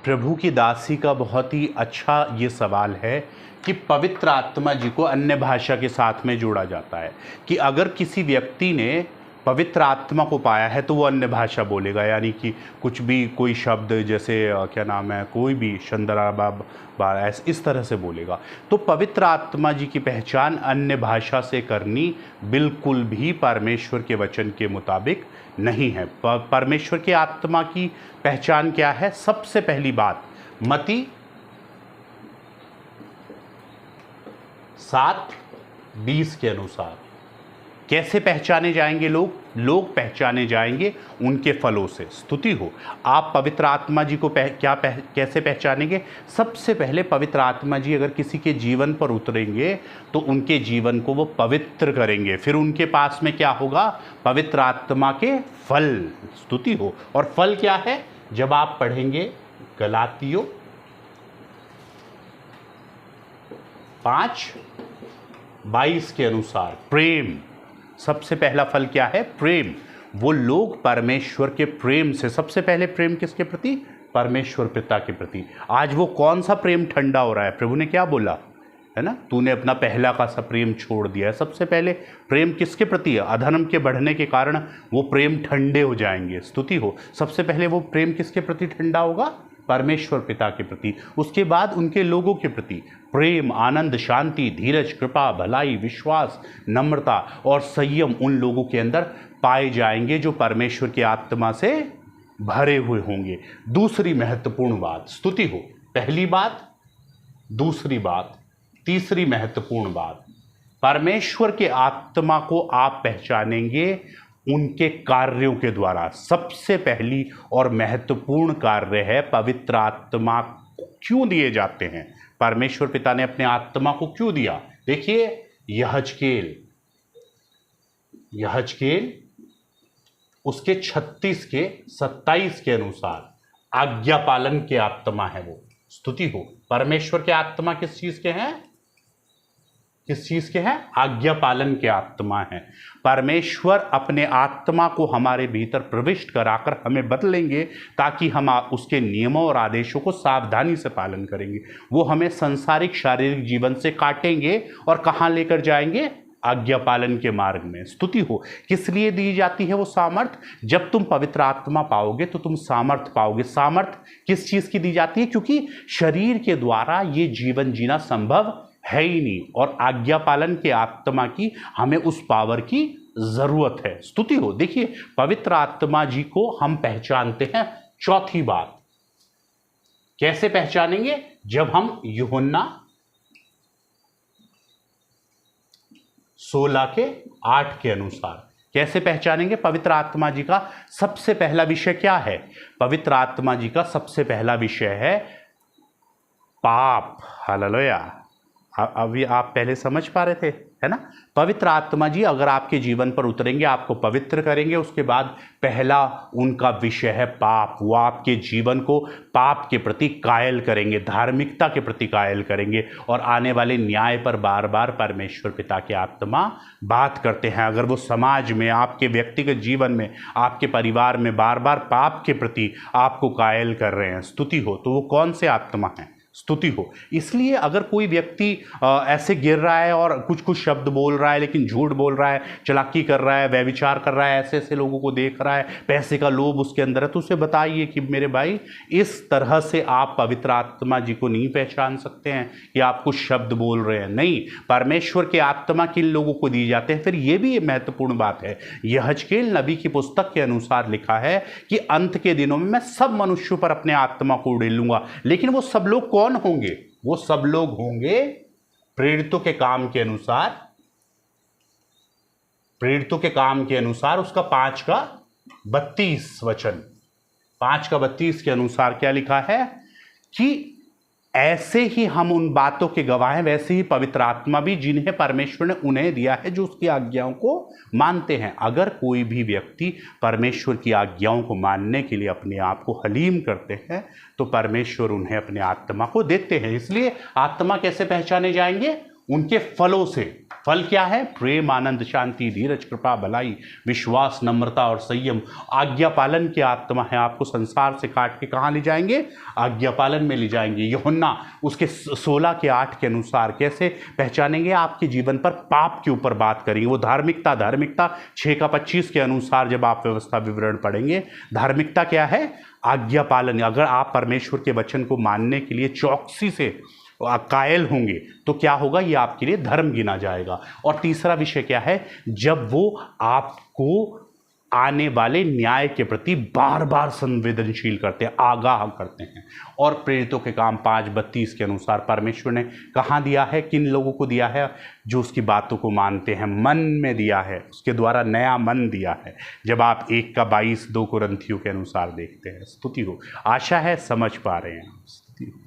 प्रभु की दासी का बहुत ही अच्छा ये सवाल है कि पवित्र आत्मा जी को अन्य भाषा के साथ में जोड़ा जाता है कि अगर किसी व्यक्ति ने पवित्र आत्मा को पाया है तो वो अन्य भाषा बोलेगा, यानी कि कुछ भी कोई शब्द जैसे क्या नाम है, कोई भी शंदराबाब इस तरह से बोलेगा। तो पवित्र आत्मा जी की पहचान अन्य भाषा से करनी बिल्कुल भी परमेश्वर के वचन के मुताबिक नहीं है। परमेश्वर की आत्मा की पहचान क्या है? सबसे पहली बात मत्ती 7:20 के अनुसार कैसे पहचाने जाएंगे लोग पहचाने जाएंगे उनके फलों से। स्तुति हो। आप पवित्र आत्मा जी को कैसे पहचानेंगे? सबसे पहले पवित्र आत्मा जी अगर किसी के जीवन पर उतरेंगे तो उनके जीवन को वो पवित्र करेंगे, फिर उनके पास में क्या होगा? पवित्र आत्मा के फल। स्तुति हो। और फल क्या है? जब आप पढ़ेंगे गलातियों 5:22 के अनुसार प्रेम, सबसे पहला फल क्या है? प्रेम। वो लोग परमेश्वर के प्रेम से, सबसे पहले प्रेम किसके प्रति? परमेश्वर पिता के प्रति। आज वो कौन सा प्रेम ठंडा हो रहा है? प्रभु ने क्या बोला है ना, तूने अपना पहला का सा प्रेम छोड़ दिया है। सबसे पहले प्रेम किसके प्रति है? अधर्म के बढ़ने के कारण वो प्रेम ठंडे हो जाएंगे। स्तुति हो। सबसे पहले वो प्रेम किसके प्रति ठंडा होगा? परमेश्वर पिता के प्रति। उसके बाद उनके लोगों के प्रति प्रेम, आनंद, शांति, धीरज, कृपा, भलाई, विश्वास, नम्रता और संयम उन लोगों के अंदर पाए जाएंगे जो परमेश्वर की आत्मा से भरे हुए होंगे। दूसरी महत्वपूर्ण बात, स्तुति हो, पहली बात, दूसरी बात, तीसरी महत्वपूर्ण बात, परमेश्वर के आत्मा को आप पहचानेंगे उनके कार्यों के द्वारा। सबसे पहली और महत्वपूर्ण कार्य है पवित्र आत्मा क्यों दिए जाते हैं? परमेश्वर पिता ने अपने आत्मा को क्यों दिया? देखिए यहजकेल उसके 36 के 27 के अनुसार आज्ञा पालन के आत्मा है वो। स्तुति हो। परमेश्वर के आत्मा किस चीज के हैं? आज्ञा पालन के आत्मा है। परमेश्वर अपने आत्मा को हमारे भीतर प्रविष्ट कराकर हमें बदलेंगे ताकि हम उसके नियमों और आदेशों को सावधानी से पालन करेंगे। वो हमें संसारिक शारीरिक जीवन से काटेंगे और कहां लेकर जाएंगे? आज्ञा पालन के मार्ग में। स्तुति हो। किस लिए दी जाती है वो सामर्थ? जब तुम पवित्र आत्मा पाओगे तो तुम सामर्थ पाओगे। सामर्थ किस चीज की दी जाती है? क्योंकि शरीर के द्वारा ये जीवन जीना संभव है ही नहीं, और आज्ञा पालन के आत्मा की हमें उस पावर की जरूरत है। स्तुति हो। देखिए पवित्र आत्मा जी को हम पहचानते हैं। चौथी बात, कैसे पहचानेंगे? जब हम यूहन्ना 16:8 के अनुसार कैसे पहचानेंगे पवित्र आत्मा जी का? सबसे पहला विषय क्या है? पवित्र आत्मा जी का सबसे पहला विषय है पाप। हालेलुया। अभी आप पहले समझ पा रहे थे, है ना? पवित्र आत्मा जी अगर आपके जीवन पर उतरेंगे, आपको पवित्र करेंगे। उसके बाद पहला उनका विषय है पाप। वो आपके जीवन को पाप के प्रति कायल करेंगे, धार्मिकता के प्रति कायल करेंगे, और आने वाले न्याय पर बार बार परमेश्वर पिता की आत्मा बात करते हैं। अगर वो समाज में, आपके व्यक्तिगत जीवन में, आपके परिवार में बार बार पाप के प्रति आपको कायल कर रहे हैं, स्तुति हो, तो वो कौन से आत्मा है? स्तुति हो। इसलिए अगर कोई व्यक्ति ऐसे गिर रहा है और कुछ कुछ शब्द बोल रहा है लेकिन झूठ बोल रहा है, चालाकी कर रहा है, व्यभिचार कर रहा है, ऐसे ऐसे लोगों को देख रहा है, पैसे का लोभ उसके अंदर है, तो उसे बताइए कि मेरे भाई इस तरह से आप पवित्र आत्मा जी को नहीं पहचान सकते हैं कि आप कुछ शब्द बोल रहे हैं। नहीं, परमेश्वर के आत्मा किन लोगों को दी जाते हैं? फिर ये भी महत्वपूर्ण बात है। यहजकेल नबी की पुस्तक के अनुसार लिखा है कि अंत के दिनों में मैं सब मनुष्यों पर अपने आत्मा को उड़ेलूंगा। लेकिन वो सब लोग कौन होंगे? वो सब लोग होंगे प्रेरितों के काम के अनुसार। प्रेरितों के काम के अनुसार उसका 5:32 वचन, 5:32 के अनुसार क्या लिखा है कि ऐसे ही हम उन बातों के गवाह हैं, वैसे ही पवित्र आत्मा भी जिन्हें परमेश्वर ने उन्हें दिया है जो उसकी आज्ञाओं को मानते हैं। अगर कोई भी व्यक्ति परमेश्वर की आज्ञाओं को मानने के लिए अपने आप को हलीम करते हैं तो परमेश्वर उन्हें अपने आत्मा को देते हैं। इसलिए आत्मा कैसे पहचाने जाएंगे? उनके फलों से। फल क्या है? प्रेम, आनंद, शांति, धीरज, कृपा, भलाई, विश्वास, नम्रता और संयम। आज्ञा पालन की आत्मा है, आपको संसार से काट के कहाँ ले जाएंगे? आज्ञा पालन में ले जाएंगे। यूहन्ना उसके 16 के 8 के अनुसार कैसे पहचानेंगे? आपके जीवन पर पाप के ऊपर बात करेंगे। वो धार्मिकता 6 का 25 के अनुसार जब आप व्यवस्था विवरण पढ़ेंगे, धार्मिकता क्या है? आज्ञा पालन। अगर आप परमेश्वर के वचन को मानने के लिए चौकसी से कायल होंगे तो क्या होगा? ये आपके लिए धर्म गिना जाएगा। और तीसरा विषय क्या है? जब वो आपको आने वाले न्याय के प्रति बार बार संवेदनशील करते हैं, आगाह करते हैं। और प्रेरितों के काम 5:32 के अनुसार परमेश्वर ने कहाँ दिया है? किन लोगों को दिया है? जो उसकी बातों को मानते हैं, मन में दिया है, उसके द्वारा नया मन दिया है। जब आप 1 का 22 2 कुरिन्थियों के अनुसार देखते हैं। स्तुति हो। आशा है समझ पा रहे हैं। स्तुति हो।